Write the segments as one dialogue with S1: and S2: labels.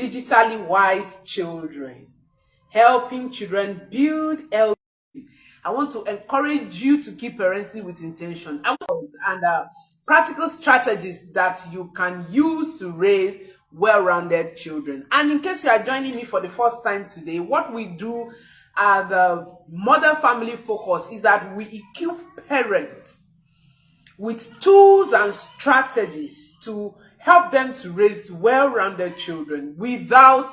S1: digitally wise children, helping children build healthy. I want to encourage you to keep parenting with intention and practical strategies that you can use to raise well-rounded children. And in case you are joining me for the first time today, what we do at the Mother Family Focus is that we equip parents with tools and strategies to help them to raise well-rounded children without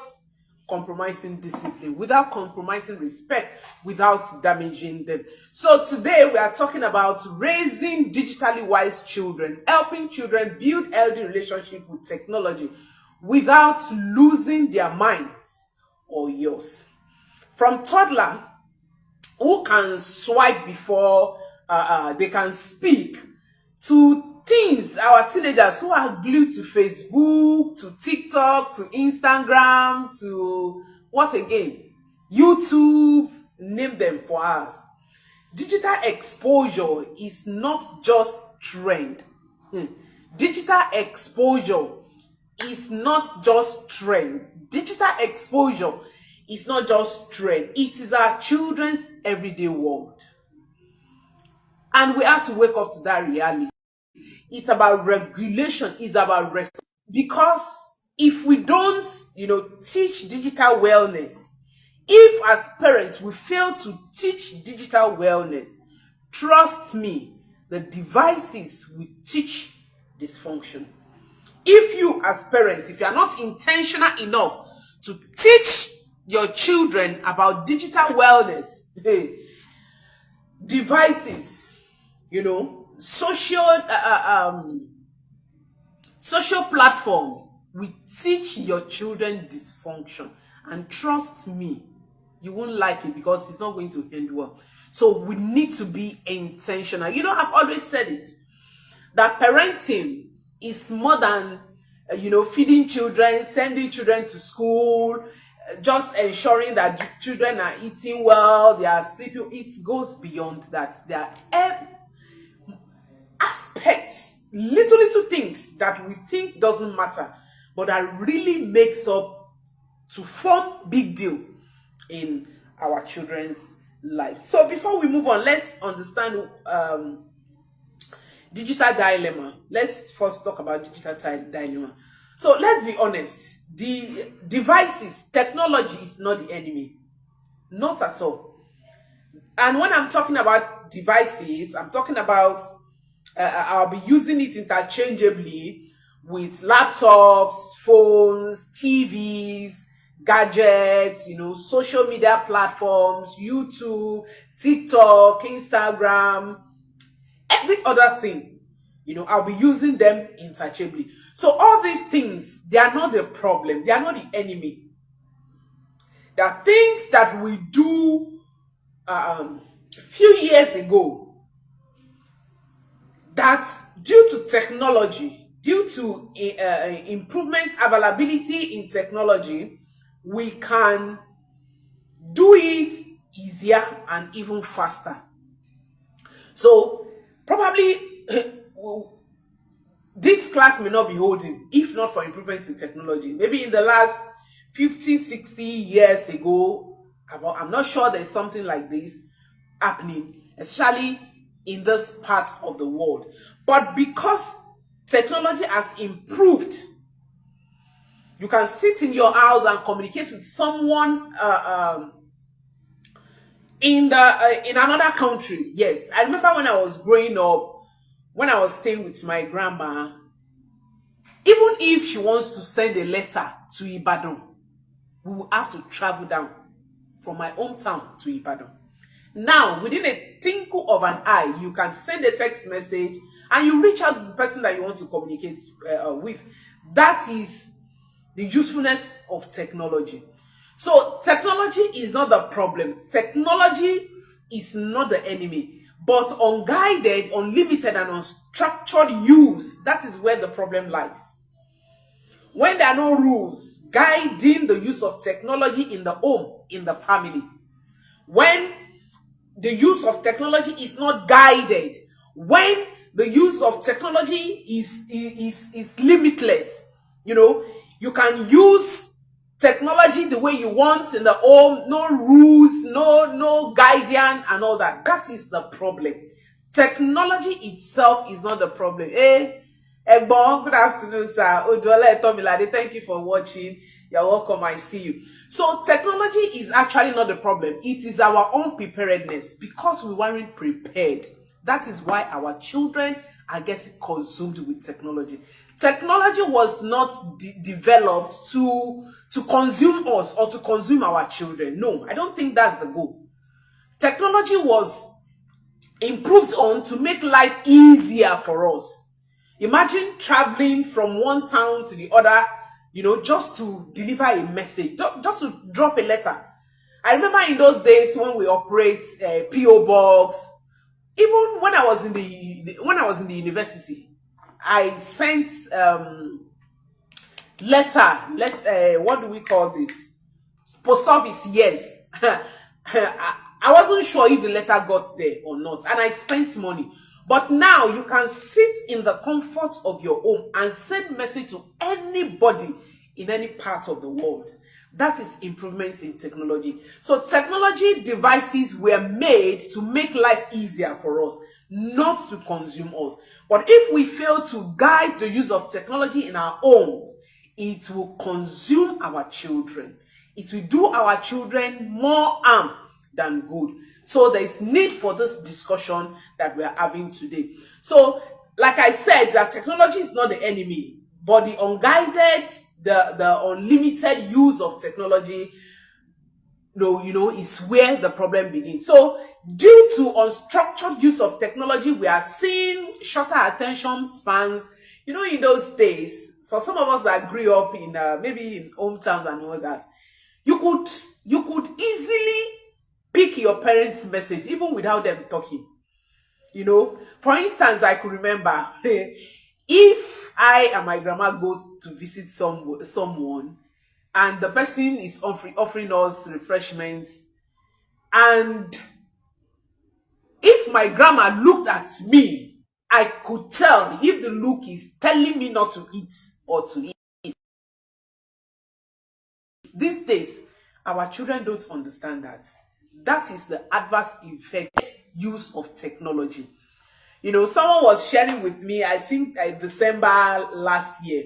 S1: compromising discipline, without compromising respect, without damaging them. So today we are talking about raising digitally wise children, helping children build healthy relationship with technology without losing their minds or yours. From toddler who can swipe before they can speak, to teens, our teenagers who are glued to Facebook, to TikTok, to Instagram, to what again? YouTube, name them for us. Digital exposure is not just trend. Digital exposure is not just trend. Digital exposure is not just trend. It is our children's everyday world. And we have to wake up to that reality. It's about regulation, it's about respect. Because if we don't, teach digital wellness, if as parents we fail to teach digital wellness, trust me, the devices will teach dysfunction. If you as parents, if you are not intentional enough to teach your children about digital wellness, devices, social platforms will teach your children dysfunction, and trust me, you won't like it because it's not going to end well. So we need to be intentional. I've always said it, that parenting is more than feeding children, sending children to school, just ensuring that children are eating well, they are sleeping. It goes beyond that. There are aspects, little things that we think doesn't matter, but that really makes up to form big deal in our children's life. So before we move on, let's understand digital dilemma. Let's first talk about digital dilemma. So let's be honest, the devices, technology is not the enemy. Not at all. And when I'm talking about devices, I'm talking about I'll be using it interchangeably with laptops, phones, TVs, gadgets, social media platforms, YouTube, TikTok, Instagram, every other thing. I'll be using them interchangeably. So all these things, they are not the problem. They are not the enemy. They are things that we do a few years ago, that due to technology, due to improvement, availability in technology, we can do it easier and even faster. So probably this class may not be holding if not for improvements in technology. Maybe in the last 50, 60 years ago, I'm not sure there's something like this happening, especially in this part of the world. But because technology has improved, you can sit in your house and communicate with someone in another country. Yes, I remember when I was growing up, when I was staying with my grandma, even if she wants to send a letter to Ibadan, we will have to travel down from my hometown to Ibadan. Now, within a twinkle of an eye, you can send a text message and you reach out to the person that you want to communicate with. That is the usefulness of technology. So technology is not the problem. Technology is not the enemy. But unguided, unlimited, and unstructured use, that is where the problem lies. When there are no rules guiding the use of technology in the home, in the family, when the use of technology is not guided, when the use of technology is limitless, you can use technology the way you want in the home, no rules, no guidance and all that. That is the problem. Technology itself is not the problem. Egbon, good afternoon, sir. Oduola Etomilade, thank you for watching. You're welcome. I see you. So technology is actually not the problem. It is our own preparedness, because we weren't prepared. That is why our children are getting consumed with technology. Technology was not developed to consume us or to consume our children. No, I don't think that's the goal. Technology was improved on to make life easier for us. Imagine traveling from one town to the other, just to deliver a message, just to drop a letter. I remember in those days when we operate PO box. Even when I was in the university, I sent letter. What do we call this? Post office. Yes. I wasn't sure if the letter got there or not, and I spent money. But now you can sit in the comfort of your home and send message to anybody in any part of the world. That is improvements in technology. So technology devices were made to make life easier for us, not to consume us. But if we fail to guide the use of technology in our homes, it will consume our children. It will do our children more harm than good. So there is need for this discussion that we are having today. So, like I said, that technology is not the enemy, but the unguided, the unlimited use of technology, is where the problem begins. So, due to unstructured use of technology, we are seeing shorter attention spans. In those days, for some of us that grew up in maybe in hometowns and all that, you could easily pick your parents' message even without them talking. For instance, I could remember if I and my grandma goes to visit someone, and the person is offering us refreshments, and if my grandma looked at me, I could tell if the look is telling me not to eat or to eat. These days, our children don't understand that. That is the adverse effect use of technology. Someone was sharing with me, I think December last year,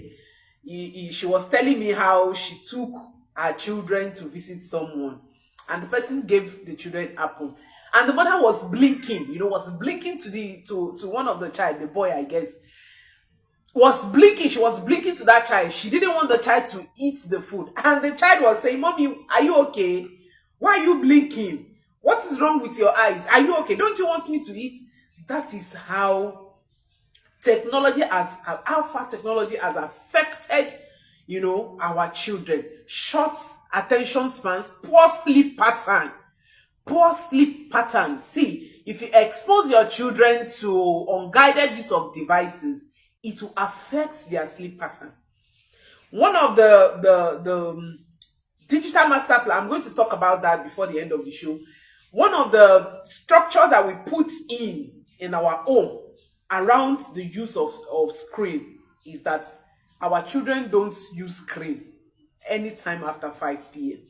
S1: she was telling me how she took her children to visit someone, and the person gave the children apple, and the mother was blinking, was blinking to one of the child, the boy, I guess, was blinking. She was blinking to that child. She didn't want the child to eat the food, and the child was saying, "Mommy, are you okay? Why are you blinking? What is wrong with your eyes? Are you okay? Don't you want me to eat?" That is how how far technology has affected, our children. Short attention spans, poor sleep pattern. See, if you expose your children to unguided use of devices, it will affect their sleep pattern. One of the digital master plan, I'm going to talk about that before the end of the show. One of the structure that we put in our home around the use of screen is that our children don't use screen anytime after 5 p.m.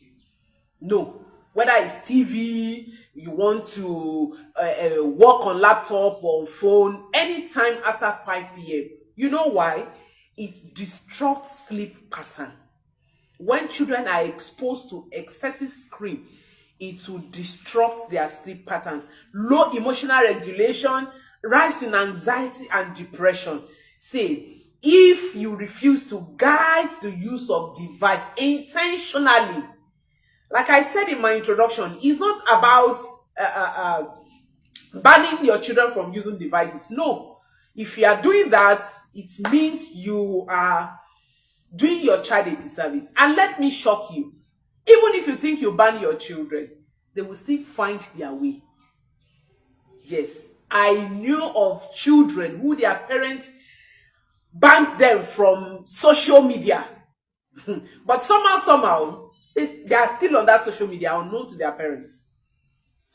S1: No, whether it's TV, you want to work on laptop or phone, anytime after 5 p.m. You know why? It disrupts sleep pattern. When children are exposed to excessive screen, it will disrupt their sleep patterns. Low emotional regulation, rise in anxiety and depression. See, if you refuse to guide the use of device intentionally, like I said in my introduction, it's not about banning your children from using devices. No. If you are doing that, it means you are doing your child a disservice. And let me shock you. Even if you think you ban your children, they will still find their way. Yes, I knew of children who their parents banned them from social media. But somehow, they are still on that social media, unknown to their parents.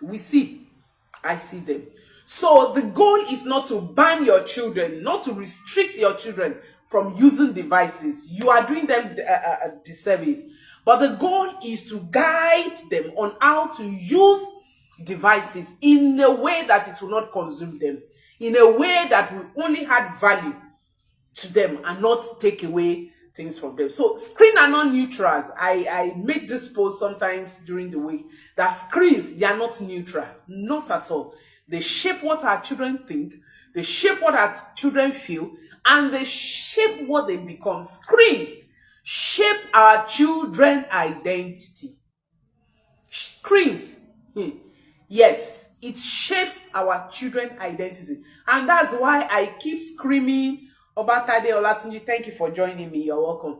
S1: I see them. So the goal is not to ban your children, not to restrict your children from using devices, you are doing them a disservice. But the goal is to guide them on how to use devices in a way that it will not consume them, in a way that will only add value to them and not take away things from them. So screen are not neutrals. I make this post sometimes during the week that screens, they are not neutral, not at all. They shape what our children think, they shape what our children feel, and they shape what they become. Screen shape our children identity. Screens, yes, it shapes our children identity. And that's why I keep screaming. Obatade Olatunji, thank you for joining me. You're welcome.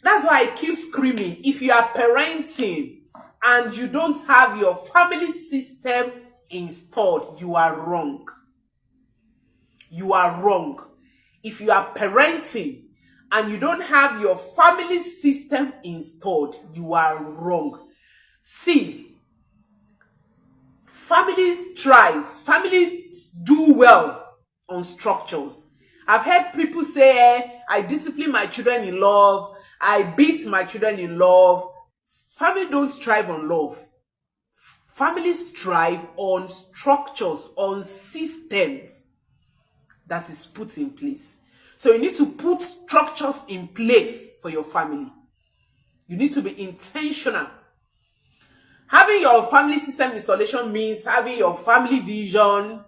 S1: That's why I keep screaming. If you are parenting and you don't have your family system installed, you are wrong. You are wrong. If you are parenting and you don't have your family system installed, you are wrong. See, families thrive. Families do well on structures. I've heard people say, I discipline my children in love, I beat my children in love. Family don't thrive on love. Families thrive on structures, on systems that is put in place. So you need to put structures in place for your family. You need to be intentional. Having your family system installation means having your family vision,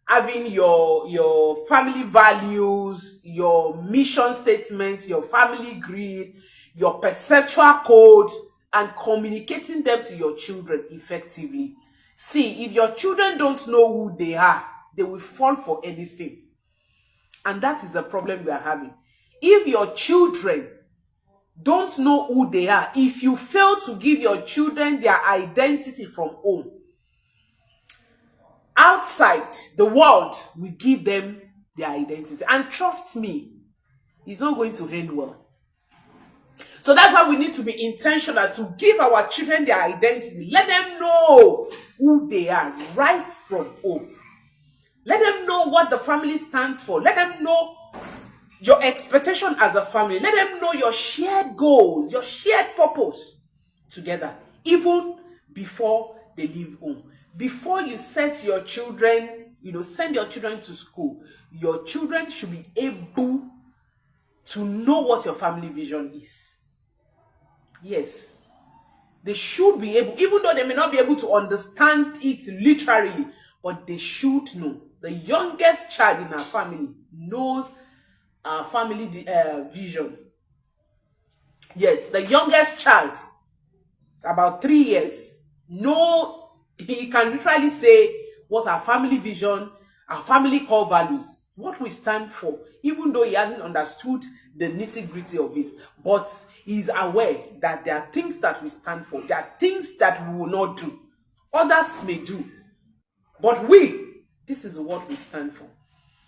S1: having your family values, your mission statement, your family grid, your perceptual code, and communicating them to your children effectively. See, if your children don't know who they are, they will fall for anything. And that is the problem we are having. If your children don't know who they are, if you fail to give your children their identity from home, outside, the world will give them their identity. And trust me, it's not going to end well. So that's why we need to be intentional to give our children their identity. Let them know who they are right from home. Let them know what the family stands for. Let them know your expectation as a family. Let them know your shared goals, your shared purpose together, even before they leave home. Before you set your children, send your children to school, your children should be able to know what your family vision is. Yes, they should be able, even though they may not be able to understand it literally, but they should know. The youngest child in our family knows our family vision. Yes, the youngest child, about 3 years, he can literally say what our family vision, our family core values, what we stand for, even though he hasn't understood the nitty-gritty of it. But he's aware that there are things that we stand for. There are things that we will not do. Others may do. But this is what we stand for.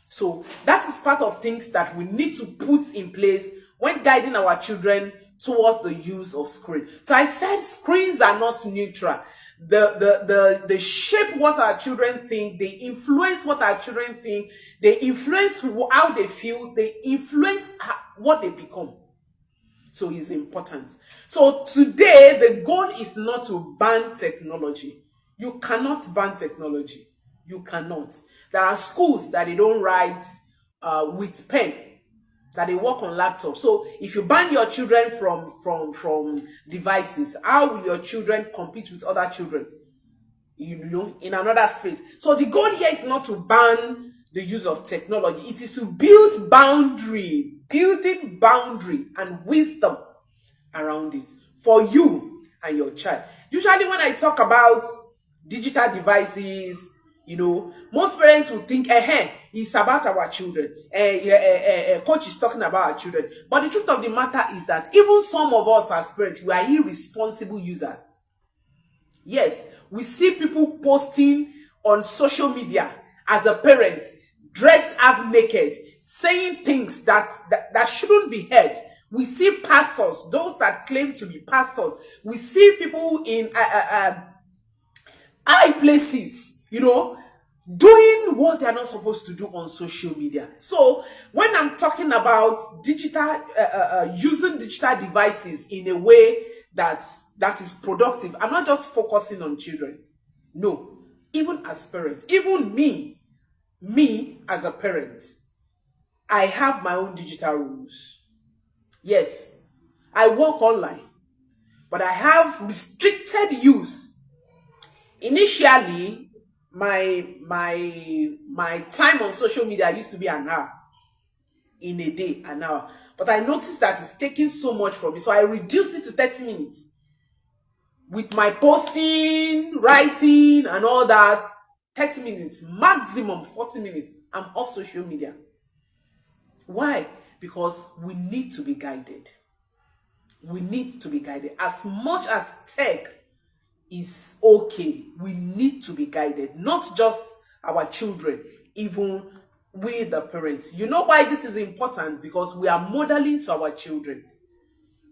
S1: So that is part of things that we need to put in place when guiding our children towards the use of screen. So I said screens are not neutral. They shape what our children think. They influence what our children think. They influence how they feel. They influence what they become. So it's important. So today, the goal is not to ban technology. You cannot ban technology. You cannot. There are schools that they don't write with pen, that they work on laptops. So if you ban your children from devices, how will your children compete with other children? In another space. So the goal here is not to ban the use of technology. It is to building boundary and wisdom around it for you and your child. Usually when I talk about digital devices, most parents will think, it's about our children. Coach is talking about our children. But the truth of the matter is that even some of us as parents, we are irresponsible users. Yes, we see people posting on social media as a parent, dressed half naked, saying things that shouldn't be heard. We see pastors, those that claim to be pastors. We see people in high places, doing what they're not supposed to do on social media. So when I'm talking about using digital devices in a way that is productive, I'm not just focusing on children. No, even as parents, even me as a parent, I have my own digital rules. Yes, I work online, but I have restricted use. Initially, my time on social media used to be an hour in a day, an hour. But I noticed that it's taking so much from me, so I reduced it to 30 minutes. With my posting, writing, and all that, 30 minutes, maximum 40 minutes, I'm off social media. Why? Because we need to be guided. We need to be guided. As much as tech is okay, we need to be guided. Not just our children, even we, the parents. You know why this is important? Because we are modeling to our children.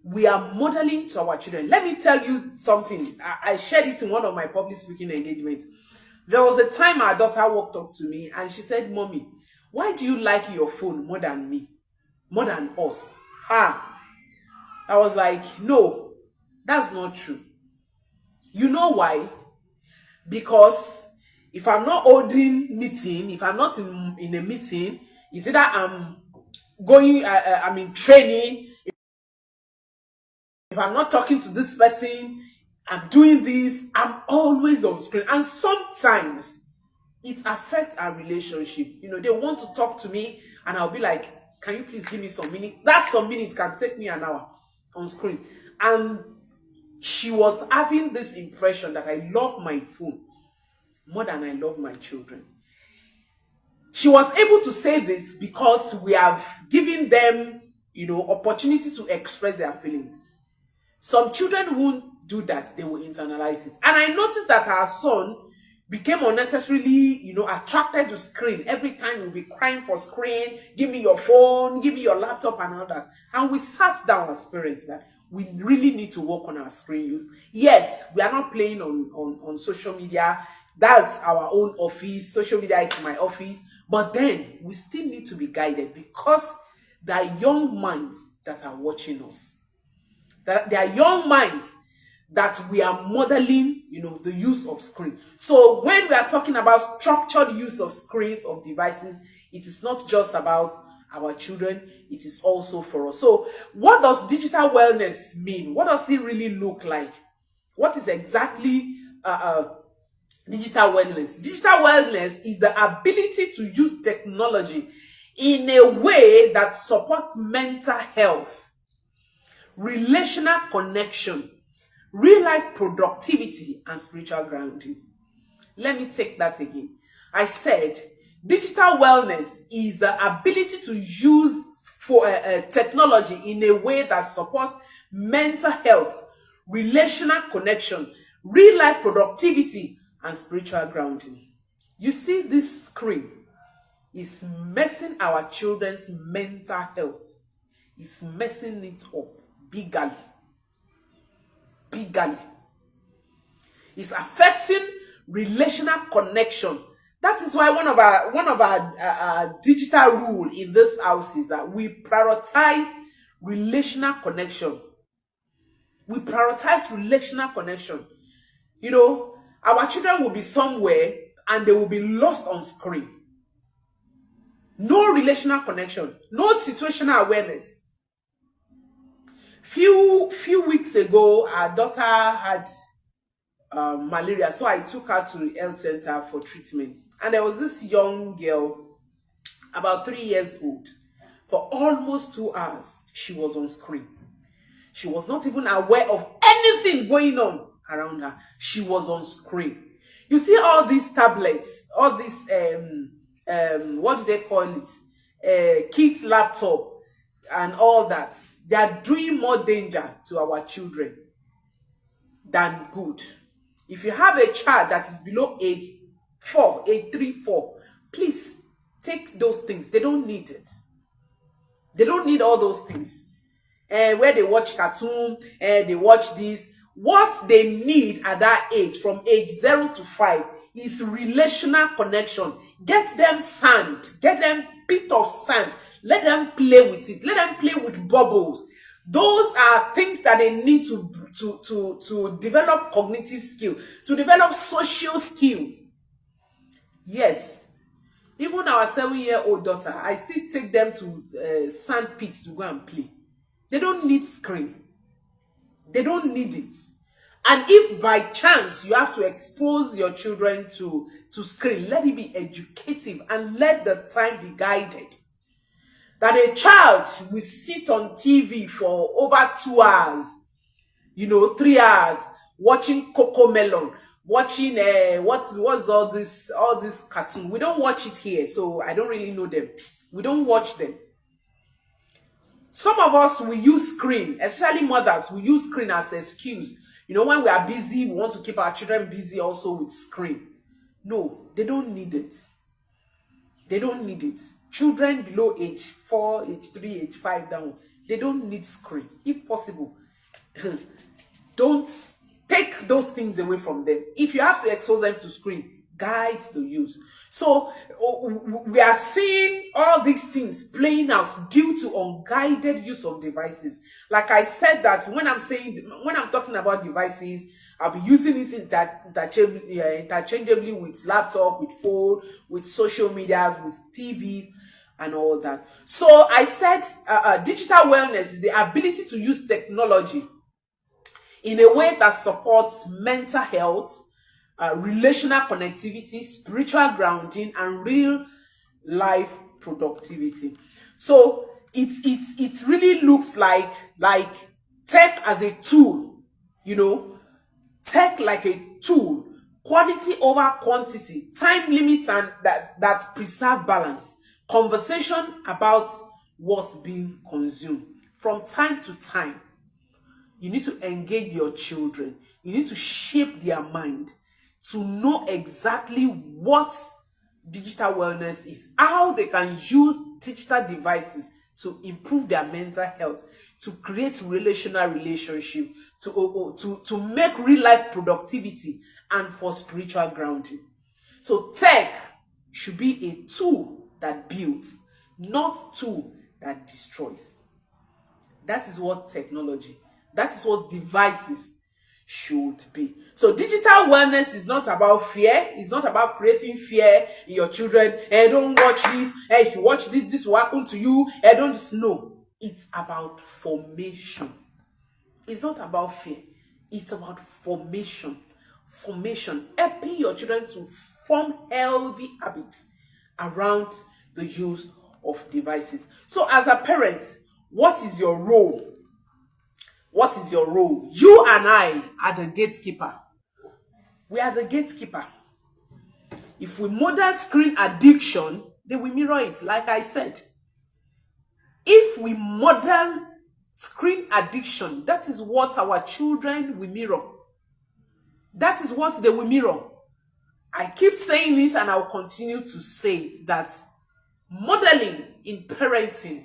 S1: We are modeling to our children. Let me tell you something. I shared it in one of my public speaking engagements. There was a time our daughter walked up to me and she said, "Mommy, why do you like your phone more than me? More than us?" Ha! I was like, no, that's not true. You know why? Because if I'm not holding meeting, if I'm not in a meeting, it's either I'm going, I'm in training. If I'm not talking to this person, I'm doing this, I'm always on screen. And sometimes it affects our relationship. You know, they want to talk to me and I'll be like, "Can you please give me some minutes?" That some minutes can take me an hour on screen. And she was having this impression that I love my phone more than I love my children. She was able to say this because we have given them, opportunity to express their feelings. Some children won't do that, they will internalize it. And I noticed that our son became unnecessarily, attracted to screen. Every time we'll be crying for screen, "Give me your phone, give me your laptop," and all that. And we sat down as parents that we really need to work on our screen use. Yes, we are not playing on social media. That's our own office. Social media is my office. But then we still need to be guided because there are young minds that are watching us. That there are young minds that we are modeling, the use of screen. So when we are talking about structured use of screens, of devices, it is not just about our children, it is also for us. So what does digital wellness mean? What does it really look like? What is exactly digital wellness? Digital wellness is the ability to use technology in a way that supports mental health, relational connection, real life productivity, and spiritual grounding. Let me take that again. I said digital wellness is the ability to use technology in a way that supports mental health, relational connection, real life productivity, and spiritual grounding. You see, this screen is messing our children's mental health. It's messing it up bigly. It's affecting relational connection. That is why one of our digital rule in this house is that we prioritize relational connection. We prioritize relational connection. Our children will be somewhere and they will be lost on screen. No relational connection, no situational awareness. Few weeks ago, our daughter had malaria, so I took her to the health center for treatment. And there was this young girl, about 3 years old. For almost 2 hours, she was on screen. She was not even aware of anything going on around her. She was on screen. You see all these tablets, all these what do they call it? Kids laptop and all that. They are doing more danger to our children than good. If you have a child that is below age 3, 4, please take those things. They don't need it. They don't need all those things. Where they watch cartoon, they watch this. What they need at that age, from age 0 to 5, is relational connection. Get them sand, get them bit of sand, let them play with it, let them play with bubbles. Those are things that they need to develop cognitive skill, to develop social skills. Yes, even our 7-year-old daughter, I still take them to sand pits to go and play. They don't need screen. They don't need it. And if by chance you have to expose your children to screen, let it be educative and let the time be guided. That a child will sit on TV for over 2 hours, 3 hours, watching Coco Melon, watching what's all this cartoon. We don't watch it here, so I don't really know them. We don't watch them. Some of us will use screen, especially mothers, we use screen as an excuse. When we are busy, we want to keep our children busy also with screen. No, they don't need it. They don't need it. Children below age 4, age 3, age 5 down, they don't need screen. If possible, don't take those things away from them. If you have to expose them to screen, guide the use. So we are seeing all these things playing out due to unguided use of devices. Like I said, that when I'm talking about devices, I'll be using it interchangeably with laptop, with phone, with social media, with TV, and all that. So I said digital wellness is the ability to use technology in a way that supports mental health, relational connectivity, spiritual grounding, and real life productivity. So it really looks like tech as a tool, tech like a tool, quality over quantity, time limits, and that preserve balance, conversation about what's being consumed from time to time. You need to engage your children. You need to shape their mind to know exactly what digital wellness is, how they can use digital devices to improve their mental health, to create relational relationship, to make real life productivity, and for spiritual grounding. So tech should be a tool that builds, not tool that destroys. That is what technology, that is what devices should be. So digital wellness is not about fear. It's not about creating fear in your children. Don't watch this. If you watch this, this will happen to you. Don't just know. It's about formation. It's not about fear. It's about formation. Formation. Helping your children to form healthy habits around the use of devices. So as a parent, what is your role? What is your role? You and I are the gatekeeper. We are the gatekeeper. If we model screen addiction, then we mirror it, like I said. If we model screen addiction, that is what our children will mirror. That is what they will mirror. I keep saying this and I'll continue to say it, that modeling in parenting,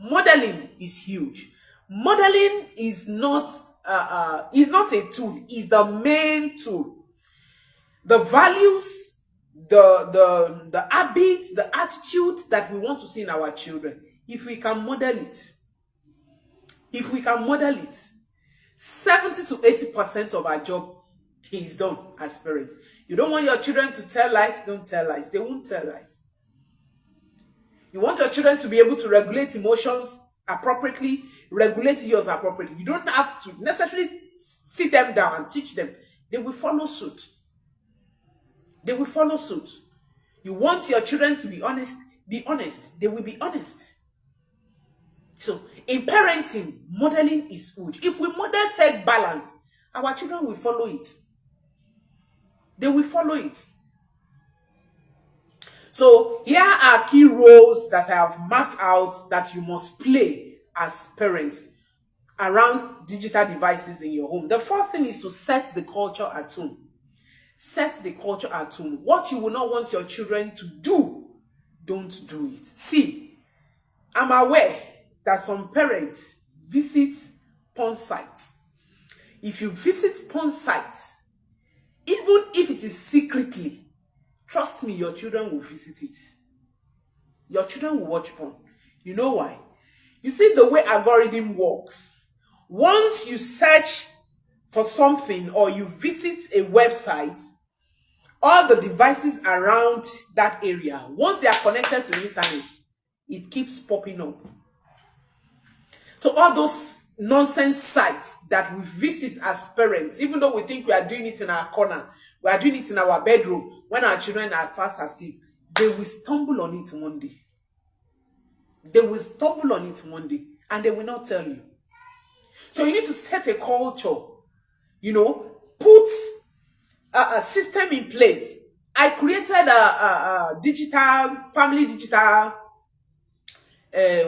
S1: modeling is huge. Modeling is not a tool, it's the main tool. The values, the habits, the attitude that we want to see in our children, if we can model it, 70 to 80% of our job is done as parents. You don't want your children to tell lies, don't tell lies. They won't tell lies. You want your children to be able to regulate emotions appropriately, regulate yours appropriately. You don't have to necessarily sit them down and teach them. They will follow suit. They will follow suit. You want your children to be honest, they will be honest. So in parenting, modeling is huge. If we model tech balance, our children will follow it. They will follow it. So here are key roles that I have marked out that you must play as parents around digital devices in your home. The first thing is to set the culture at home. Set the culture at home. What you will not want your children to do, don't do it. See, I'm aware that some parents visit porn sites. if you visit porn sites, even if it is secretly, trust me, your children will visit it. Your children will watch porn. You know why? You see the way algorithm works. Once you search for something or you visit a website, all the devices around that area, once they are connected to the internet, it keeps popping up. So all those nonsense sites that we visit as parents, even though we think we are doing it in our corner, we are doing it in our bedroom, when our children are fast asleep, they will stumble on it one day. They will stumble on it one day and they will not tell you. So you need to set a culture, put a system in place. I created a digital, family digital,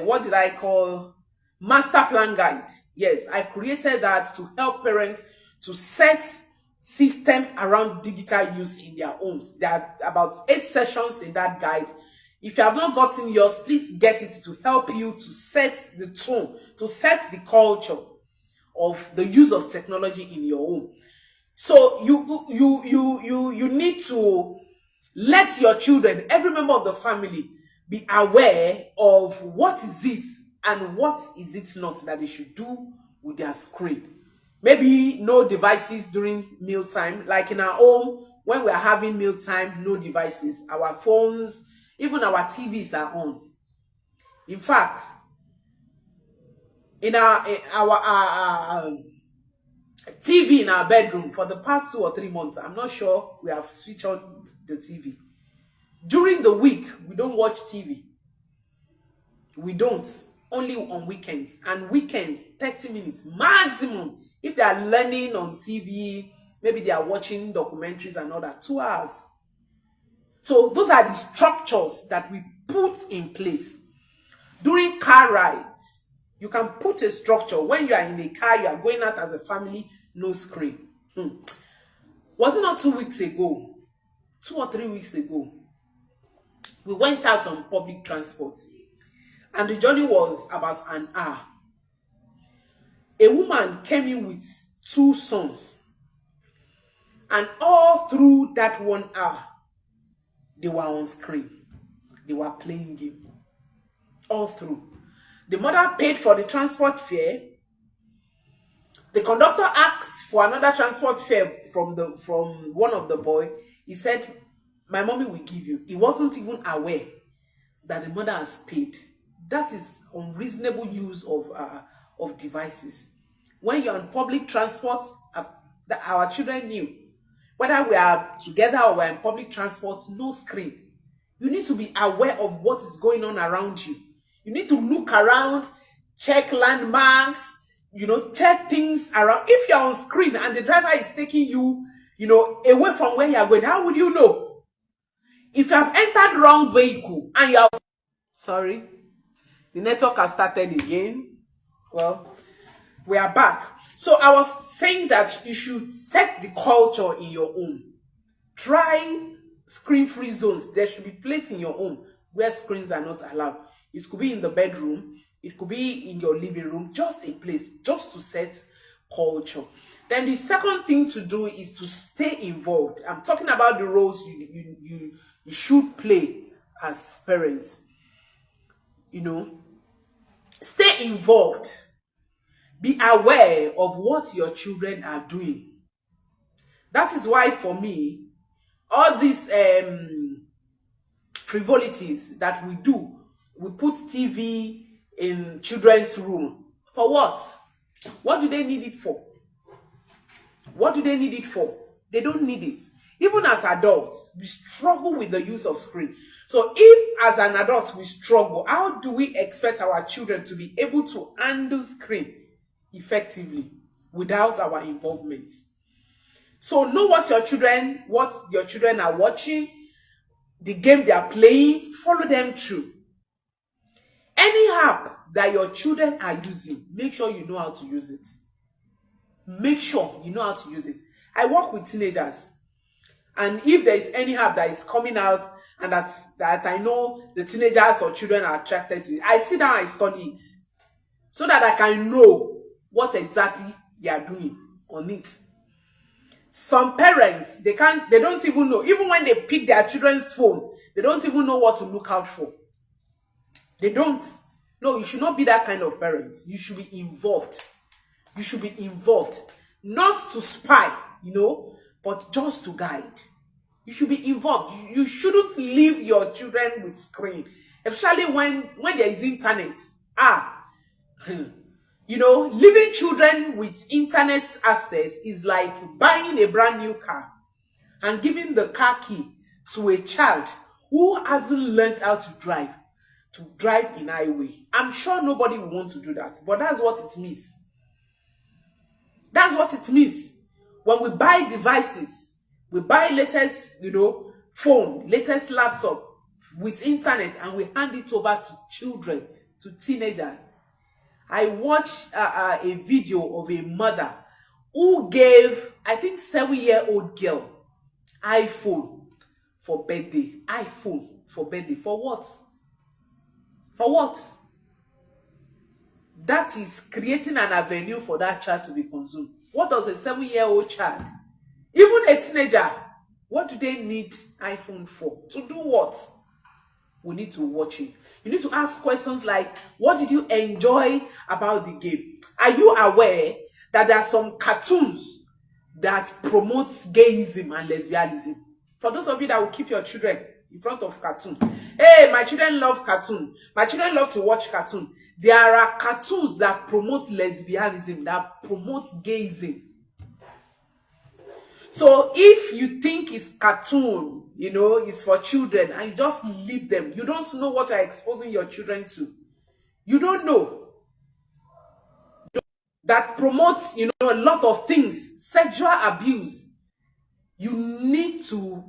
S1: what did I call? Master plan guide. Yes, I created that to help parents to set system around digital use in their homes. There are about 8 sessions in that guide. If you have not gotten yours, please get it to help you to set the tone, to set the culture of the use of technology in your home. So you need to let your children, every member of the family, be aware of what is it and what is it not that they should do with their screen. Maybe no devices during mealtime. Like in our home, when we are having mealtime, no devices. Our phones, even our TVs are on. In fact, in our TV in our bedroom for the past 2 or 3 months, I'm not sure we have switched on the TV. During the week, we don't watch TV. We don't. Only on weekends. And weekends, 30 minutes maximum. If they are learning on TV, maybe they are watching documentaries and all that, 2 hours. So those are the structures that we put in place. During car rides, you can put a structure. When you are in a car, you are going out as a family, no screen. Was it not 2 weeks ago, 2 or 3 weeks ago, we went out on public transport and the journey was about an hour. A woman came in with 2 sons, and all through that 1 hour, they were on screen. They were playing game. All through. The mother paid for the transport fare. The conductor asked for another transport fare from one of the boys. He said, "My mommy will give you." He wasn't even aware that the mother has paid. That is unreasonable use of devices. When you're on public transport, our children knew. Whether we are together or we're in public transport, no screen. You need to be aware of what is going on around you. You need to look around, check landmarks, check things around. If you're on screen and the driver is taking you, away from where you're going, how would you know? If you have entered wrong vehicle and you are... Sorry, the network has started again. Well, we are back. So I was saying that you should set the culture in your home. Try screen-free zones. There should be place in your home where screens are not allowed. It could be in the bedroom. It could be in your living room. Just a place, just to set culture. Then the second thing to do is to stay involved. I'm talking about the roles you should play as parents. Stay involved. Be aware of what your children are doing. That is why, for me, all these frivolities that we do, we put TV in children's room. For what? What do they need it for? What do they need it for? They don't need it. Even as adults, we struggle with the use of screen. So if as an adult we struggle, how do we expect our children to be able to handle screen effectively without our involvement? So know what your children are watching, the game they are playing, follow them through. Any app that your children are using, make sure you know how to use it. Make sure you know how to use it. I work with teenagers, and if there is any app that is coming out and that I know the teenagers or children are attracted to it, I sit down and study it so that I can know what exactly they are doing on it. Some parents, they don't even know. Even when they pick their children's phone, they don't even know what to look out for. They don't. No, you should not be that kind of parent. You should be involved. You should be involved. Not to spy, but just to guide. You should be involved. You shouldn't leave your children with screen, especially when there is internet. Leaving children with internet access is like buying a brand new car and giving the car key to a child who hasn't learned how to drive in highway. I'm sure nobody will want to do that, but that's what it means. That's what it means. When we buy devices, we buy latest, phone, latest laptop with internet, and we hand it over to children, to teenagers. I watched a video of a mother who gave, I think, 7-year-old girl iPhone for birthday. iPhone for birthday. For what? For what? That is creating an avenue for that child to be consumed. What does a 7-year-old child, even a teenager, what do they need iPhone for? To do what? We need to watch it. You need to ask questions like, what did you enjoy about the game? Are you aware that there are some cartoons that promotes gayism and lesbianism? For those of you that will keep your children in front of cartoon. Hey, my children love cartoon. My children love to watch cartoon. There are cartoons that promote lesbianism, that promote gayism. So if you think it's cartoon, it's for children, and you just leave them, you don't know what you're exposing your children to. You don't know. That promotes, a lot of things, sexual abuse. You need to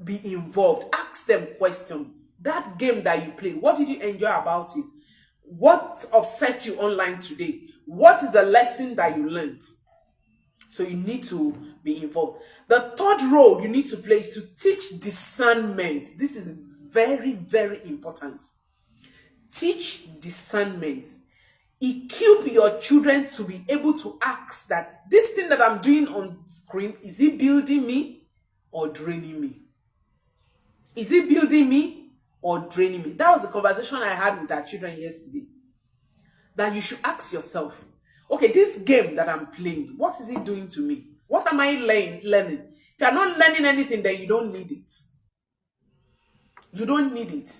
S1: be involved. Ask them questions. That game that you play, what did you enjoy about it? What upset you online today? What is the lesson that you learned? So you need to be involved. The third role you need to play is to teach discernment. This is very, very important. Teach discernment. Equip your children to be able to ask that this thing that I'm doing on screen, is it building me or draining me? Is it building me or draining me? That was the conversation I had with our children yesterday. That you should ask yourself, okay, this game that I'm playing, what is it doing to me? What am I learning? If you're not learning anything, then you don't need it. You don't need it.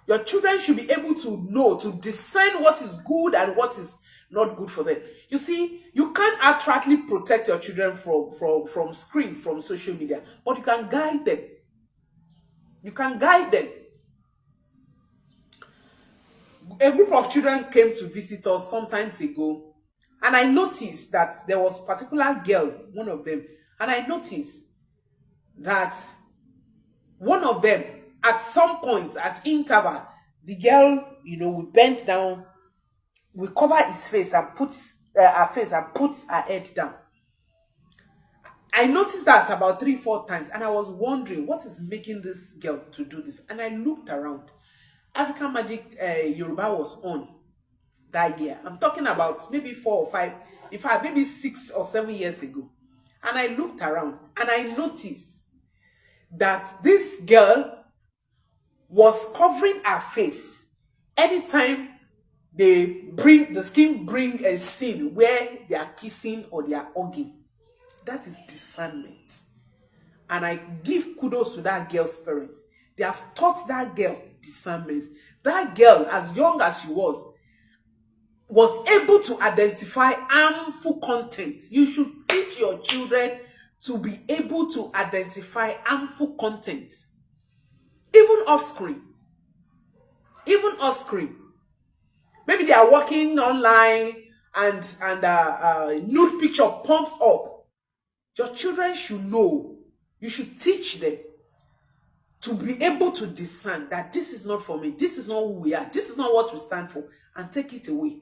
S1: Your children should be able to know, to discern what is good and what is not good for them. You see, you can't accurately protect your children from screen, from social media, but you can guide them. You can guide them. A group of children came to visit us some time ago, and I noticed that there was a particular girl, one of them, and I noticed that one of them, at some point, at interval, the girl, we bent down, we cover his face and put her face and put her head down. I noticed that about 3-4 times, and I was wondering what is making this girl to do this. And I looked around. African Magic Yoruba was on that year. I'm talking about maybe 4 or 5, in fact, maybe 6 or 7 years ago. And I looked around and I noticed that this girl was covering her face anytime the skin bring a scene where they are kissing or they are hugging. That is discernment. And I give kudos to that girl's parents. They have taught that girl discernment. That girl, as young as she was able to identify harmful content. You should teach your children to be able to identify harmful content. Even off screen. Even off screen. Maybe they are working online and nude picture pumped up. Your children should know. You should teach them to be able to discern that this is not for me. This is not who we are. This is not what we stand for. And take it away.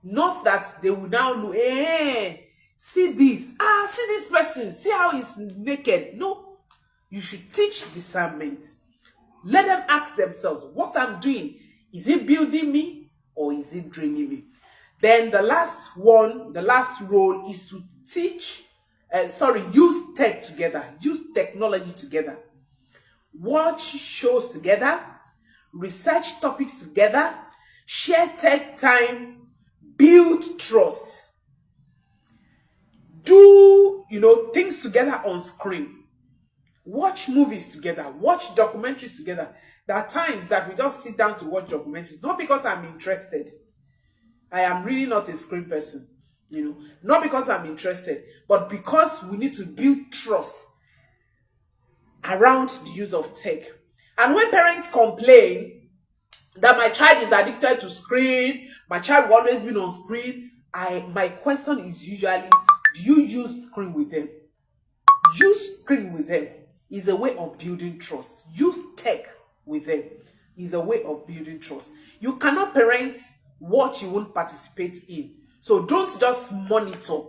S1: Not that they will now know, hey, see this. See this person. See how he's naked. No. You should teach discernment. Let them ask themselves, what I'm doing, is it building me or is it draining me? Then the last role is to use tech together, use technology together, watch shows together, research topics together, share tech time, build trust, do things together on screen, watch movies together, watch documentaries together. There are times that we just sit down to watch documentaries, not because I'm interested. I am really not a screen person, not because I'm interested, but because we need to build trust around the use of tech. And when parents complain that my child is addicted to screen, my child will always be on screen, my question is usually, do you use screen with them? Use screen with them is a way of building trust. Use tech with them is a way of building trust. You cannot parent what you won't participate in. So don't just monitor,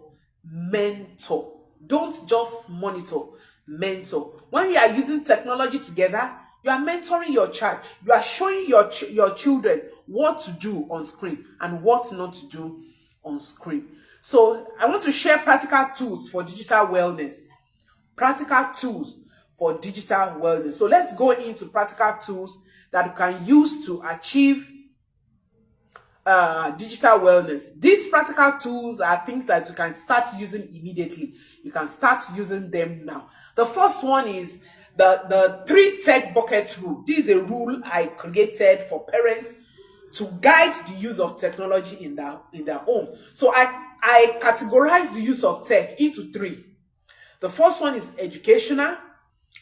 S1: mentor. Don't just monitor, mentor. When you are using technology together, you are mentoring your child. You are showing your children what to do on screen and what not to do on screen. So I want to share practical tools for digital wellness. Practical tools for digital wellness. So let's go into practical tools that you can use to achieve digital wellness. These practical tools are things that you can start using immediately. You can start using them now. The first one is the 3 tech bucket rule. This is a rule I created for parents to guide the use of technology in their home. So I categorize the use of tech into 3. The first one is educational.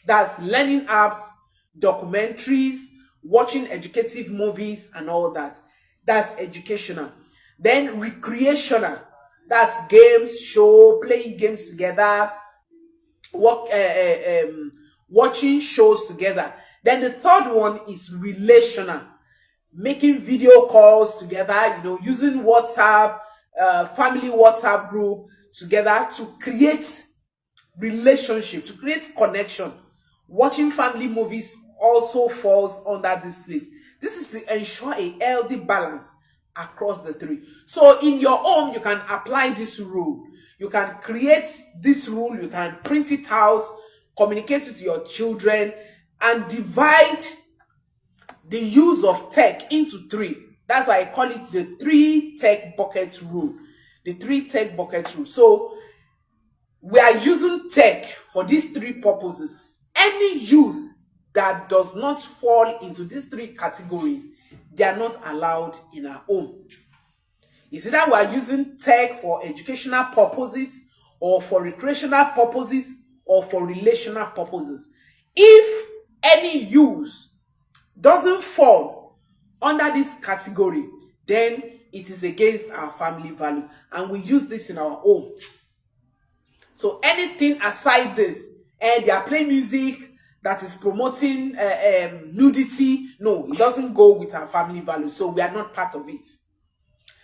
S1: That's learning apps, documentaries, watching educative movies and all that. That's educational. Then recreational. That's games, show, playing games together, watching shows together. Then the third one is relational. Making video calls together, using WhatsApp, family WhatsApp group together to create relationship, to create connection. Watching family movies also falls under this place. This is to ensure a healthy balance across the 3. So in your home, you can apply this rule. You can create this rule, you can print it out, communicate with your children, and divide the use of tech into 3. That's why I call it the 3 tech bucket rule. The 3 tech bucket rule. So we are using tech for these 3 purposes. Any use that does not fall into these 3 categories, they are not allowed in our home. It's either we are using tech for educational purposes, or for recreational purposes, or for relational purposes. If any use doesn't fall under this category, then it is against our family values, and we use this in our home. So anything aside this, and they are playing music that is promoting nudity, no, it doesn't go with our family values. So we are not part of it.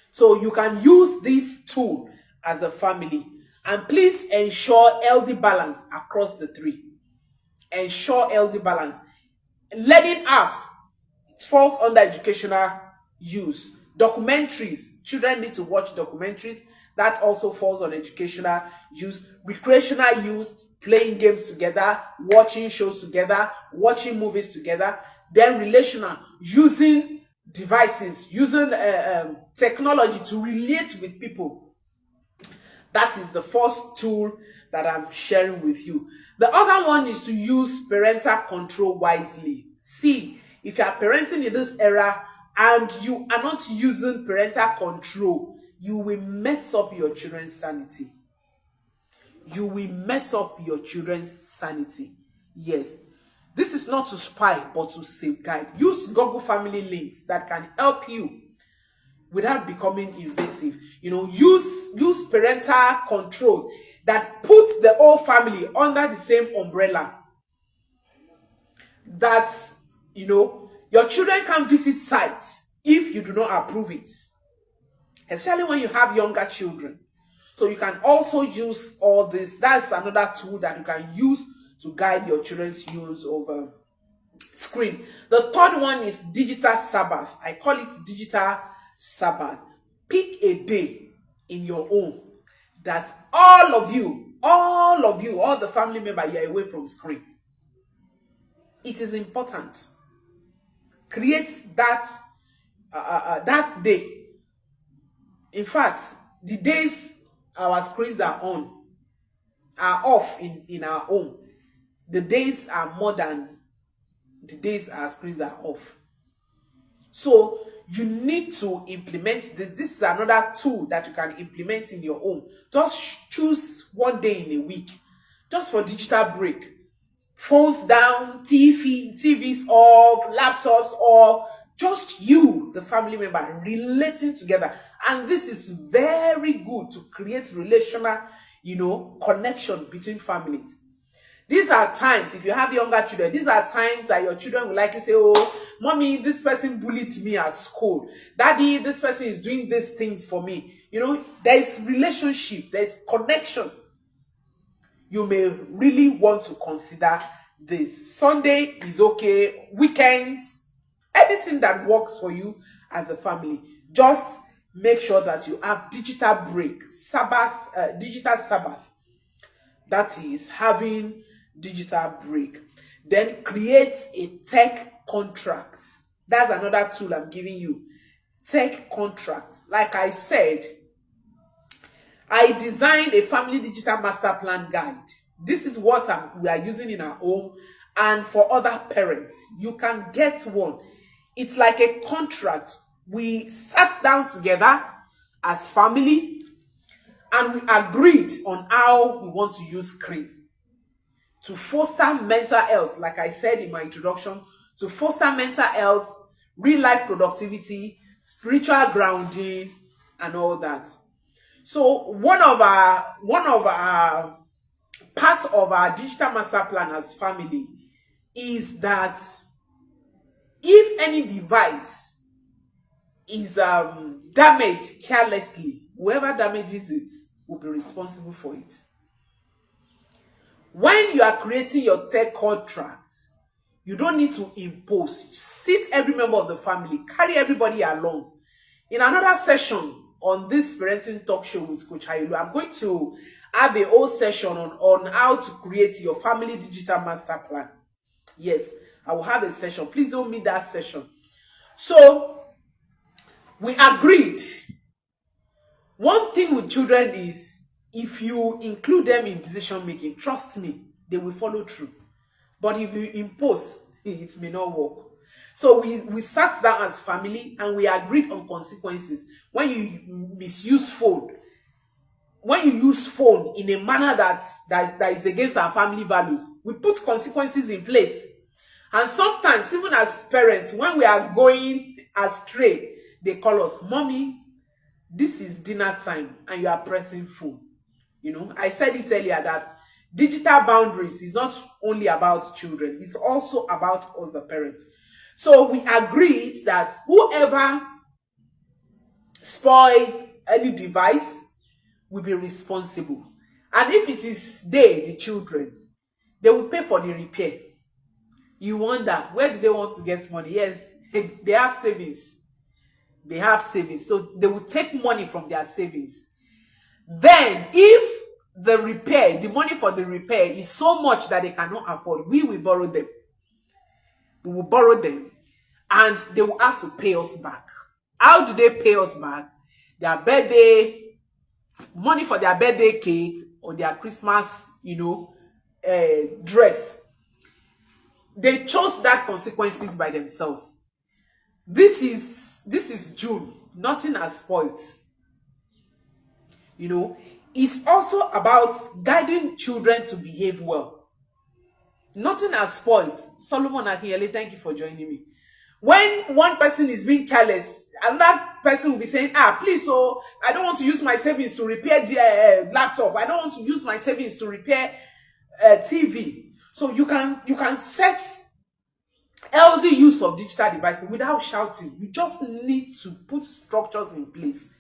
S1: So you can use this tool as a family, and please ensure healthy balance across the 3. Ensure healthy balance. Learning apps, it falls under educational use. Documentaries, children need to watch documentaries. That also falls on educational use. Recreational use, playing games together, watching shows together, watching movies together. Then relational, using devices, using technology to relate with people. That is the first tool that I'm sharing with you. The other one is to use parental control wisely. See, if you are parenting in this era and you are not using parental control, you will mess up your children's sanity. You will mess up your children's sanity. Yes. This is not to spy, but to safeguard. Use Google Family links that can help you without becoming invasive. Use parental controls that puts the whole family under the same umbrella. That, your children can visit sites if you do not approve it. Especially when you have younger children. So you can also use all this. That's another tool that you can use to guide your children's use of screen. The third one is digital Sabbath. I call it digital Sabbath. Pick a day in your home that all the family member, you are away from screen. It is important. Create that day. In fact, the days our screens are on are off in our home. The days are more than the days our screens are off. So you need to implement this. This is another tool that you can implement in your home. Just choose one day in a week, just for digital break. Phones down, TVs off, laptops off, just you, the family member, relating together. And this is very good to create relational, connection between families. These are times, if you have younger children, these are times that your children will likely say, oh, mommy, this person bullied me at school. Daddy, this person is doing these things for me. There is relationship, there is connection. You may really want to consider this. Sunday is okay, weekends, anything that works for you as a family. Just make sure that you have digital break, digital Sabbath. That is having digital break. Then create a tech contract. That's another tool I'm giving you. Tech contract. Like I said, I designed a family digital master plan guide. This is what we are using in our home, and for other parents, you can get one. It's like a contract. We sat down together as family and we agreed on how we want to use screen to foster mental health, like I said in my introduction, to foster mental health, real life productivity, spiritual grounding, and all that. So one of our part of our digital master plan as family is that if any device is damaged carelessly, whoever damages it will be responsible for it. When you are creating your tech contract, you don't need to impose. Sit every member of the family, carry everybody along. In another session on this parenting talk show with Coach Ayulu, I'm going to have a whole session on how to create your family digital master plan. Yes, I will have a session. Please don't miss that session. So we agreed. One thing with children is, if you include them in decision making, trust me, they will follow through. But if you impose, it may not work. So we sat down as family and we agreed on consequences. When you misuse phone, when you use phone in a manner that is against our family values, we put consequences in place. And sometimes, even as parents, when we are going astray, they call us, mommy, this is dinner time and you are pressing phone. I said it earlier that digital boundaries is not only about children, it's also about us, the parents. So we agreed that whoever spoils any device will be responsible. And if it is the children, they will pay for the repair. You wonder, where do they want to get money? Yes, they have savings. They have savings. So they will take money from their savings. Then, if the money for the repair is so much that they cannot afford, we will borrow them. We will borrow them and they will have to pay us back. How do they pay us back? Their birthday, money for their birthday cake or their Christmas, dress. They chose that consequences by themselves. This is June. Nothing has spoiled. It's also about guiding children to behave well. Nothing has spoiled. Solomon Akinyele, thank you for joining me. When one person is being careless, another person will be saying, please, I don't want to use my savings to repair the laptop. I don't want to use my savings to repair TV. So you can set healthy use of digital devices without shouting. You just need to put structures in place.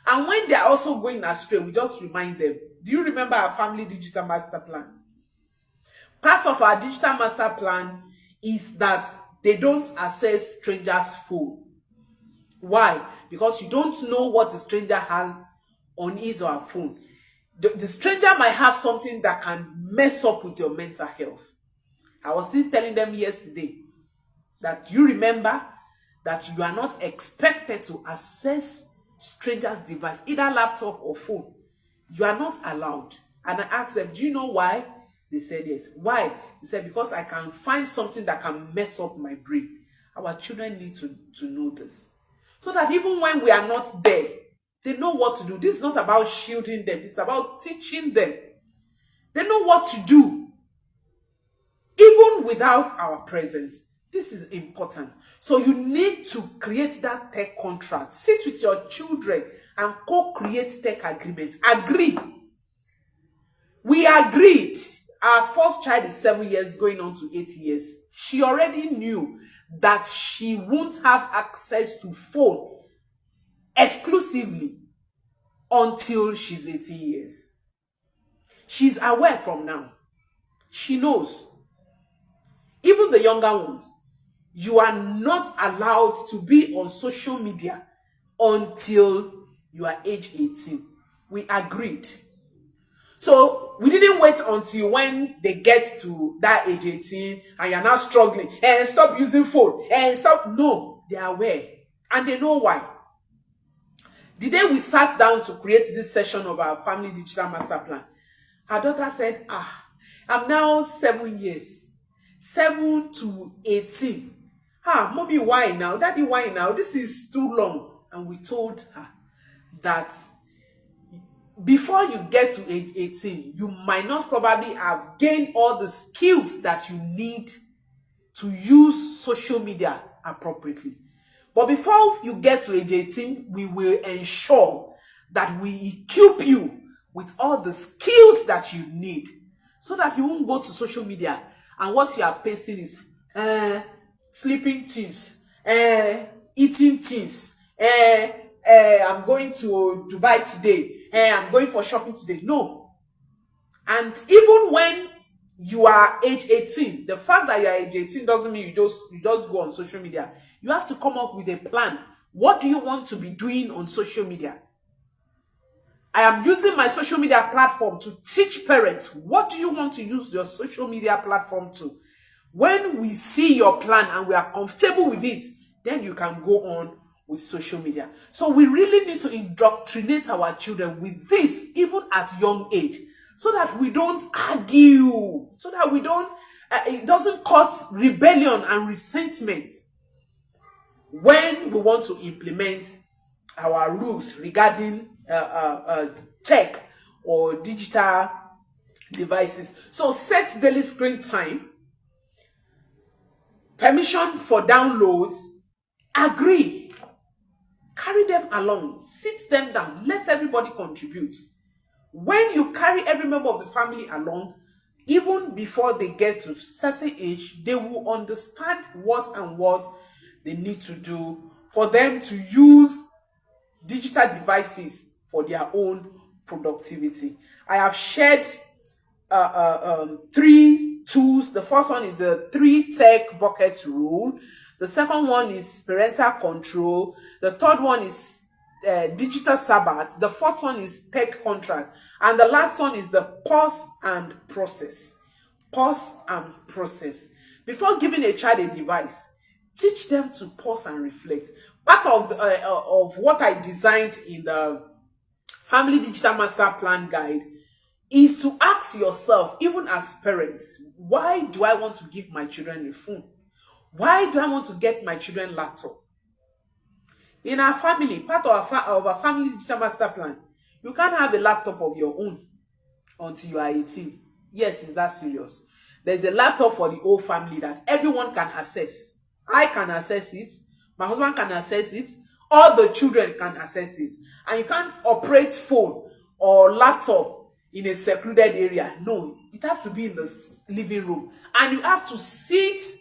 S1: And when they are also going astray, we just remind them. Do you remember our family digital master plan? Part of our digital master plan is that they don't access strangers' phone. Why? Because you don't know what the stranger has on his or her phone. The stranger might have something that can mess up with your mental health. I was still telling them yesterday that you remember that you are not expected to access strangers' device, either laptop or phone. You are not allowed. And I asked them, do you know why? They said yes. Why? They said, because I can find something that can mess up my brain. Our children need to know this. So that even when we are not there, they know what to do. This is not about shielding them. It's about teaching them. They know what to do. Even without our presence. This is important. So you need to create that tech contract. Sit with your children and co-create tech agreements. Agree. We agreed. Our first child is 7 years, going on to 8 years. She already knew that she won't have access to phone exclusively until she's 18 years. She's aware from now. She knows. Even the younger ones, you are not allowed to be on social media until you are age 18. We agreed. So we didn't wait until when they get to that age 18 and you're now struggling and stop using phone and stop. No, they are aware and they know why. The day we sat down to create this session of our family digital master plan, her daughter said, I'm now 7 years, 7 to 18. Mommy, why now? Daddy, why now? This is too long. And we told her that before you get to age 18, you might not probably have gained all the skills that you need to use social media appropriately. But before you get to age 18, we will ensure that we equip you with all the skills that you need so that you won't go to social media and what you are pasting is sleeping things, eating things, I'm going to Dubai today, I'm going for shopping today. No. And even when you are age 18, the fact that you are age 18 doesn't mean you just go on social media. You have to come up with a plan. What do you want to be doing on social media? I am using my social media platform to teach parents. What do you want to use your social media platform to? When we see your plan and we are comfortable with it, then you can go on with social media. So we really need to indoctrinate our children with this, even at young age, so that we don't argue, so that we don't, it doesn't cause rebellion and resentment when we want to implement our rules regarding tech or digital devices. So set daily screen time, permission for downloads, agree, carry them along, sit them down, let everybody contribute. When you carry every member of the family along, even before they get to a certain age, they will understand what they need to do for them to use digital devices for their own productivity. I have shared 3 tools. The first one is the 3 tech bucket rule. The second one is parental control. The third one is digital Sabbath. The fourth one is tech contract. And the last one is the pause and process. Pause and process. Before giving a child a device, teach them to pause and reflect. Part of what I designed in the Family Digital Master Plan Guide is to ask yourself, even as parents, why do I want to give my children a phone? Why do I want to get my children a laptop? In our family, part of our Family Digital Master Plan, you can't have a laptop of your own until you are 18. Yes, it's that serious. There's a laptop for the whole family that everyone can access. I can access it. My husband can access it. All the children can access it. And you can't operate phone or laptop in a secluded area. No, it has to be in the living room. And you have to sit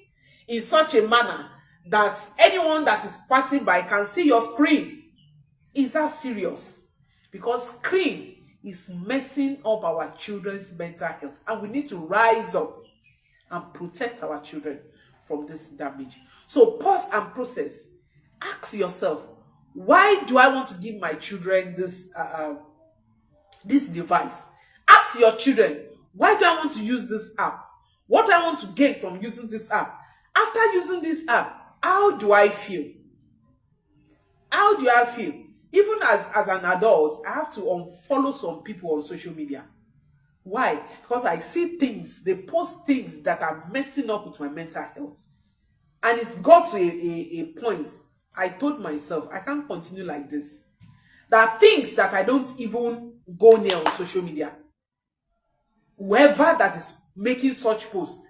S1: in such a manner that anyone that is passing by can see your screen. Is that serious? Because screen is messing up our children's mental health. And we need to rise up and protect our children from this damage. So pause and process. Ask yourself, why do I want to give my children this this device. Ask your children, why do I want to use this app? What do I want to gain from using this app? After using this app, how do I feel? How do I feel? Even as an adult, I have to unfollow some people on social media. Why? Because I see things, they post things that are messing up with my mental health. And it's got to a point. I told myself, I can't continue like this. There are things that I don't even go near on social media. Whoever that is making such posts,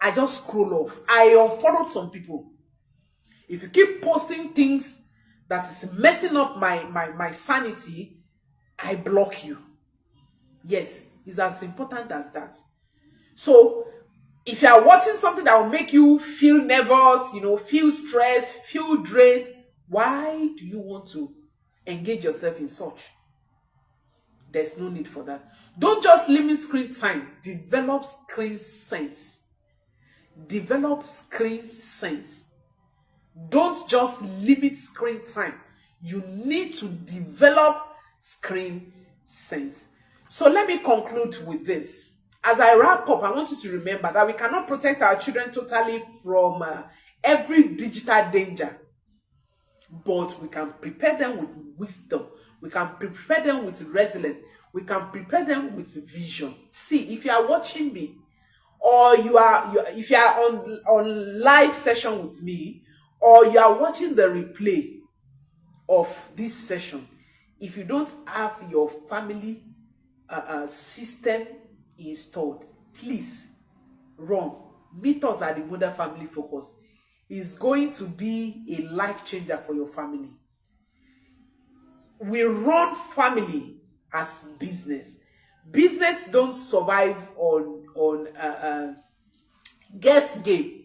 S1: I just scroll off. I unfollowed some people. If you keep posting things that is messing up my sanity, I block you. Yes, it's as important as that. So if you are watching something that will make you feel nervous, feel stressed, feel drained, why do you want to engage yourself in such? There's no need for that. Don't just limit screen time. Develop screen sense. Develop screen sense. Don't just limit screen time. You need to develop screen sense. So let me conclude with this. As I wrap up, I want you to remember that we cannot protect our children totally from every digital danger, but we can prepare them with wisdom. We can prepare them with resilience. We can prepare them with vision. See, if you are watching me, or if you are on live session with me, or you are watching the replay of this session, if you don't have your family system installed, please run. Meet us at the Modern Family Focus. It's going to be a life changer for your family. We run family as business. Business don't survive on guess game.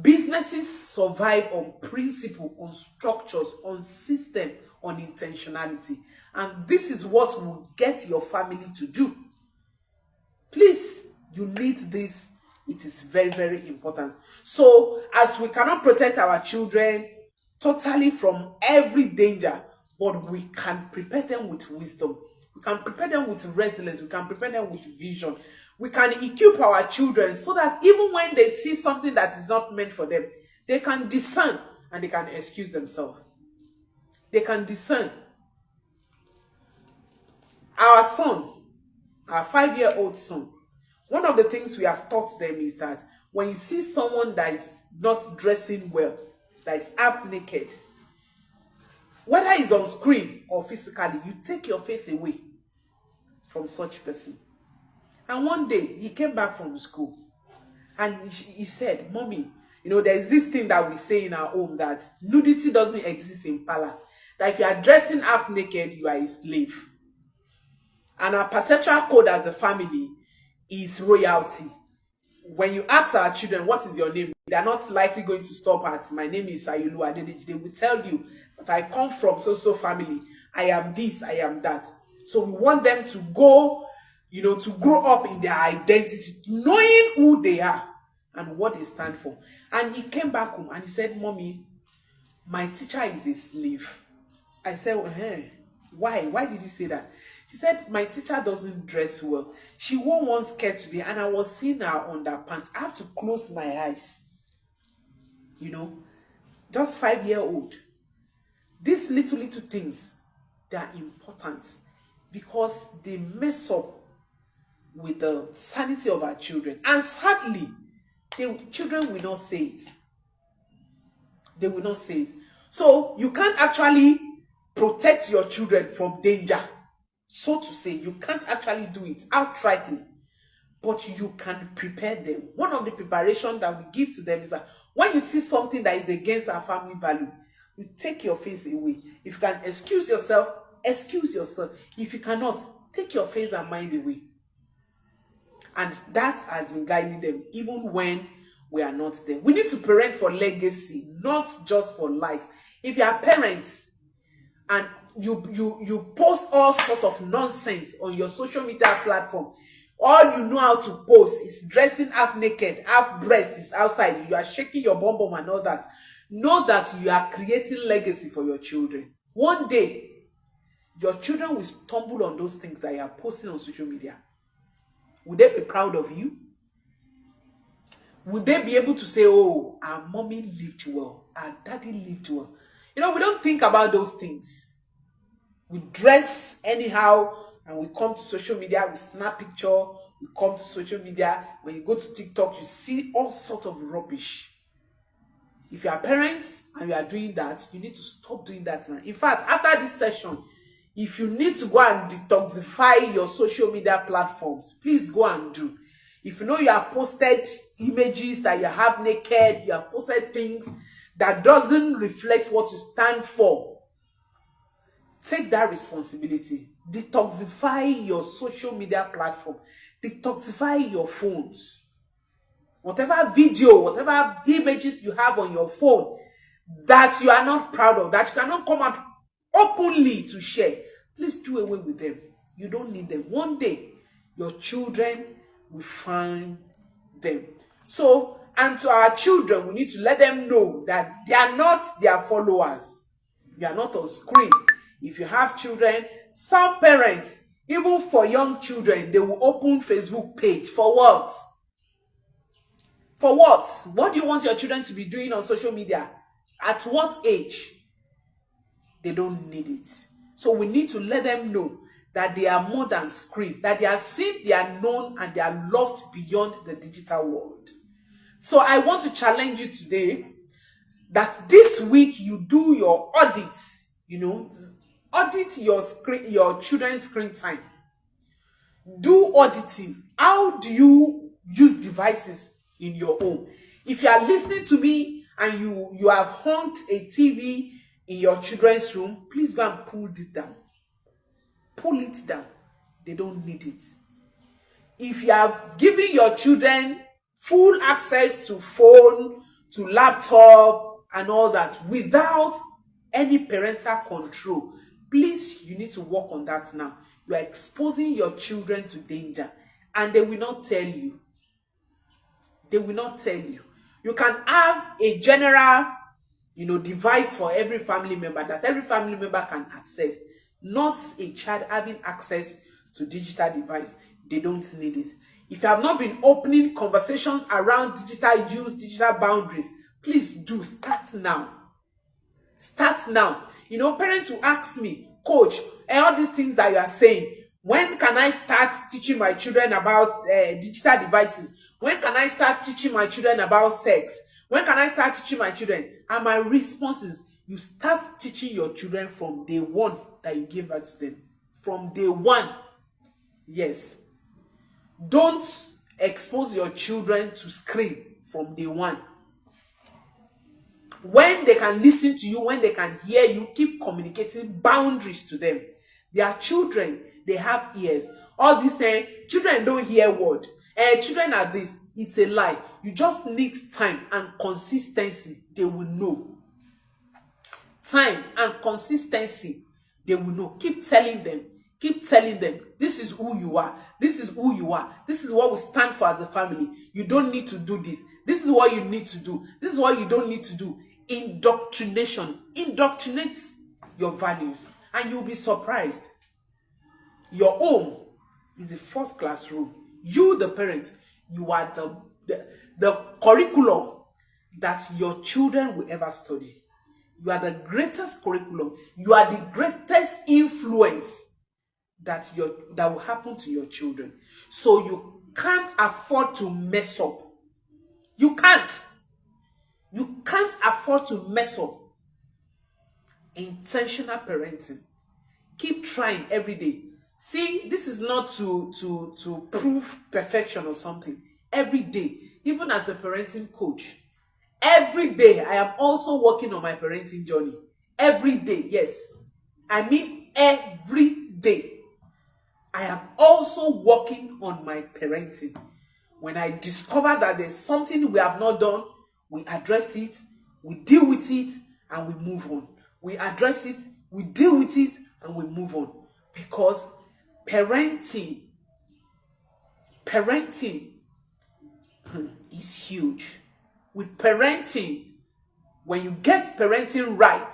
S1: Businesses survive on principle, on structures, on system, on intentionality. And this is what will get your family to do. Please, you need this. It is very, very important. So, as we cannot protect our children totally from every danger, but we can prepare them with wisdom. We can prepare them with resilience. We can prepare them with vision. We can equip our children so that even when they see something that is not meant for them, they can discern and they can excuse themselves. They can discern. Our son, our 5-year-old son, one of the things we have taught them is that when you see someone that is not dressing well, that is half naked, whether it's on screen or physically, you take your face away from such person. And one day, he came back from school and he said, Mommy, there's this thing that we say in our home that nudity doesn't exist in palace. That if you are dressing half naked, you are a slave. And our perceptual code as a family is royalty. When you ask our children, what is your name? They are not likely going to stop at, my name is Ayulu Adedeji. They will tell you that I come from so family. I am this, I am that. So we want them to go, to grow up in their identity, knowing who they are and what they stand for. And he came back home and he said, Mommy, my teacher is a slave. I said, why? Why did you say that? She said, my teacher doesn't dress well. She wore one skirt today and I was seeing her underpants. I have to close my eyes. Just 5-year-old. These little things, they are important because they mess up with the sanity of our children. And sadly, the children will not say it. They will not say it. So you can't actually protect your children from danger. So to say, you can't actually do it outrightly, but you can prepare them. One of the preparations that we give to them is that when you see something that is against our family value, you take your face away. If you can excuse yourself, excuse yourself. If you cannot, take your face and mind away. And that has been guiding them even when we are not there. We need to parent for legacy, not just for likes. If you are parents and you post all sort of nonsense on your social media platform, all you know how to post is dressing half naked, half breast is outside, you are shaking your bum bum and all that. Know that you are creating legacy for your children. One day, your children will stumble on those things that you are posting on social media. Would they be proud of you? Would they be able to say, oh, our mommy lived well, our daddy lived well? We don't think about those things. We dress anyhow and we come to social media, we snap picture, we come to social media. When you go to TikTok, you see all sorts of rubbish. If you are parents and you are doing that, you need to stop doing that now. In fact, after this session, if you need to go and detoxify your social media platforms, please go and do. If you know you have posted images that you have naked, you have posted things that doesn't reflect what you stand for, take that responsibility. Detoxify your social media platform. Detoxify your phones. Whatever video, whatever images you have on your phone that you are not proud of, that you cannot come out openly to share, please do away with them. You don't need them. One day, your children will find them. So, and to our children, we need to let them know that they are not their followers. You are not on screen. If you have children, some parents, even for young children, they will open Facebook page. For what? For what? What do you want your children to be doing on social media? At what age? They don't need it. So we need to let them know that they are more than screen, that they are seen, they are known, and they are loved beyond the digital world. So I want to challenge you today that this week you do your audit, audit your children's screen time. Do auditing. How do you use devices in your home? If you are listening to me and you have hung a TV in your children's room, please go and pull it down. Pull it down. They don't need it. If you have given your children full access to phone, to laptop, and all that without any parental control, please, you need to work on that now. You are exposing your children to danger, and they will not tell you. They will not tell you. You can have a general, device for every family member that every family member can access. Not a child having access to digital device. They don't need it. If you have not been opening conversations around digital use, digital boundaries, please do. Start now. Start now. Parents will ask me, Coach, all these things that you are saying, when can I start teaching my children about digital devices? When can I start teaching my children about sex? When can I start teaching my children? And my response is, you start teaching your children from day one that you give birth to them. From day one. Yes. Don't expose your children to screen from day one. When they can listen to you, when they can hear you, keep communicating boundaries to them. They are children. They have ears. All this children don't hear word. Children are this. It's a lie. You just need time and consistency. They will know. Time and consistency. They will know. Keep telling them. Keep telling them. This is who you are. This is who you are. This is what we stand for as a family. You don't need to do this. This is what you need to do. This is what you don't need to do. Indoctrination. Indoctrinate your values. And you'll be surprised. Your home is the first classroom. You, the parent, you are the curriculum that your children will ever study. You are the greatest curriculum. You are the greatest influence that will happen to your children. So you can't afford to mess up. You can't. You can't afford to mess up. Intentional parenting. Keep trying every day. See, this is not to prove perfection or something. Every day, even as a parenting coach, every day I am also working on my parenting journey. Every day, yes. I mean every day. I am also working on my parenting. When I discover that there's something we have not done, we address it, we deal with it, and we move on. We address it, we deal with it, and we move on. Because parenting is huge. With parenting, when you get parenting right,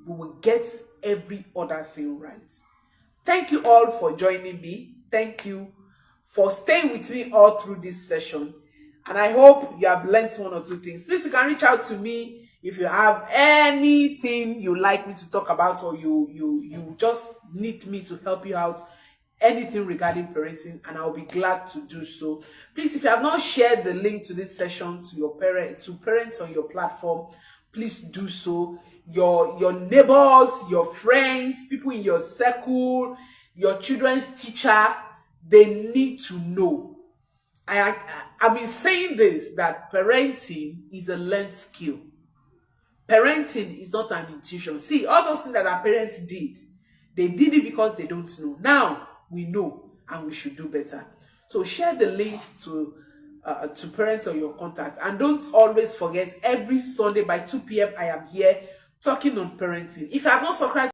S1: you will get every other thing right. Thank you all for joining me. Thank you for staying with me all through this session. And I hope you have learned one or two things. Please, you can reach out to me if you have anything you like me to talk about, or you just need me to help you out, anything regarding parenting, and I'll be glad to do so. Please, if you have not shared the link to this session to your parents on your platform, please do so. Your neighbors, your friends, people in your circle, your children's teacher, they need to know. I've been saying this, that parenting is a learned skill. Parenting is not an intuition. See, all those things that our parents did, they did it because they don't know. Now we know, and we should do better. So share the link to parents or your contact, and don't always forget, every Sunday by 2 p.m. I am here talking on parenting. If you have not subscribed